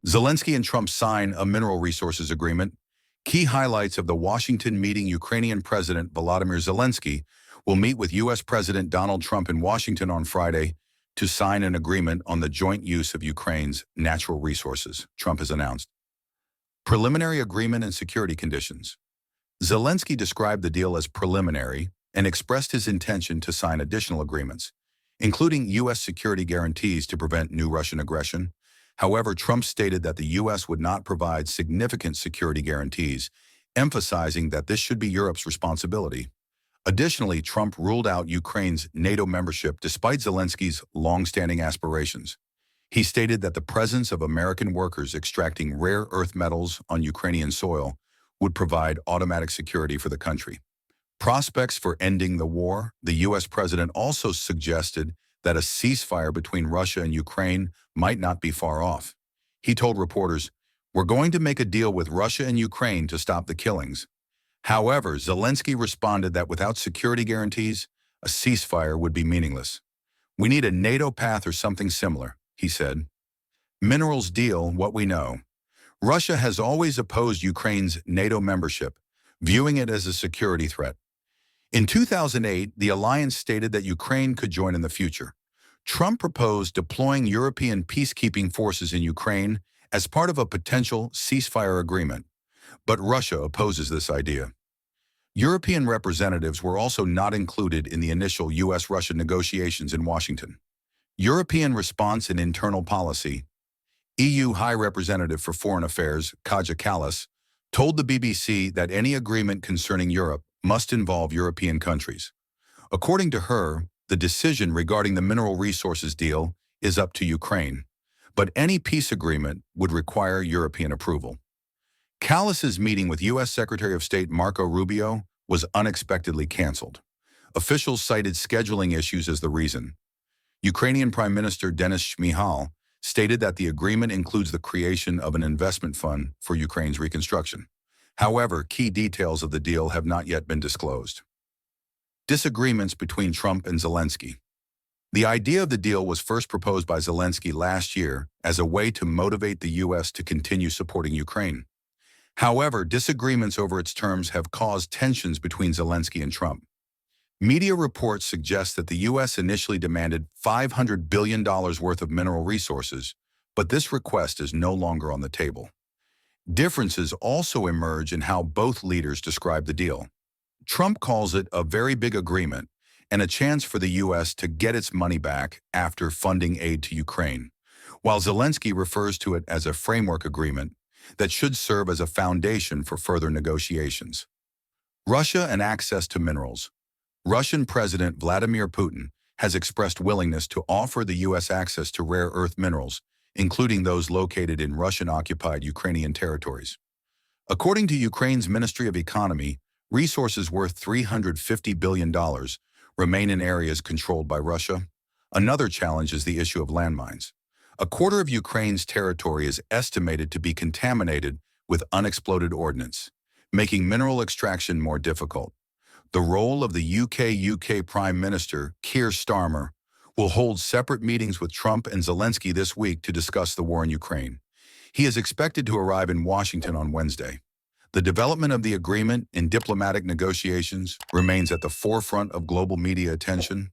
Zelensky and Trump sign a mineral resources agreement. Key highlights of the Washington meeting: Ukrainian President Volodymyr Zelensky will meet with U.S. President Donald Trump in Washington on Friday to sign an agreement on the joint use of Ukraine's natural resources, Trump has announced. Preliminary agreement and security conditions. Zelensky described the deal as preliminary and expressed his intention to sign additional agreements, including U.S. security guarantees to prevent new Russian aggression. However, Trump stated that the U.S. would not provide significant security guarantees, emphasizing that this should be Europe's responsibility. Additionally, Trump ruled out Ukraine's NATO membership despite Zelensky's long-standing aspirations. He stated that the presence of American workers extracting rare earth metals on Ukrainian soil would provide automatic security for the country. Prospects for ending the war. The U.S. president also suggested that a ceasefire between Russia and Ukraine might not be far off. He told reporters, "We're going to make a deal with Russia and Ukraine to stop the killings." However, Zelensky responded that without security guarantees, a ceasefire would be meaningless. "We need a NATO path or something similar," he said. Minerals deal. What we know. Russia has always opposed Ukraine's NATO membership, viewing it as a security threat. In 2008, the alliance stated that Ukraine could join in the future. Trump proposed deploying European peacekeeping forces in Ukraine as part of a potential ceasefire agreement, but Russia opposes this idea. European representatives were also not included in the initial U.S.-Russia negotiations in Washington. European response and internal policy. EU High Representative for Foreign Affairs, Kaja Kallas, told the BBC that any agreement concerning Europe must involve European countries. According to her, the decision regarding the mineral resources deal is up to Ukraine, but any peace agreement would require European approval. Kallas's meeting with U.S. Secretary of State Marco Rubio was unexpectedly canceled. Officials cited scheduling issues as the reason. Ukrainian Prime Minister Denis Shmyhal stated that the agreement includes the creation of an investment fund for Ukraine's reconstruction. However, key details of the deal have not yet been disclosed. Disagreements between Trump and Zelensky. The idea of the deal was first proposed by Zelensky last year as a way to motivate the U.S. to continue supporting Ukraine. However, disagreements over its terms have caused tensions between Zelensky and Trump. Media reports suggest that the U.S. initially demanded $500 billion worth of mineral resources, but this request is no longer on the table. Differences also emerge in how both leaders describe the deal. Trump calls it a very big agreement and a chance for the U.S. to get its money back after funding aid to Ukraine, while Zelensky refers to it as a framework agreement that should serve as a foundation for further negotiations. Russia and access to minerals. Russian President Vladimir Putin has expressed willingness to offer the U.S. access to rare earth minerals, including those located in Russian-occupied Ukrainian territories. According to Ukraine's Ministry of Economy, resources worth $350 billion remain in areas controlled by Russia. Another challenge is the issue of landmines. A quarter of Ukraine's territory is estimated to be contaminated with unexploded ordnance, making mineral extraction more difficult. The role of the UK Prime Minister, Keir Starmer, will hold separate meetings with Trump and Zelensky this week to discuss the war in Ukraine. He is expected to arrive in Washington on Wednesday. The development of the agreement in diplomatic negotiations remains at the forefront of global media attention.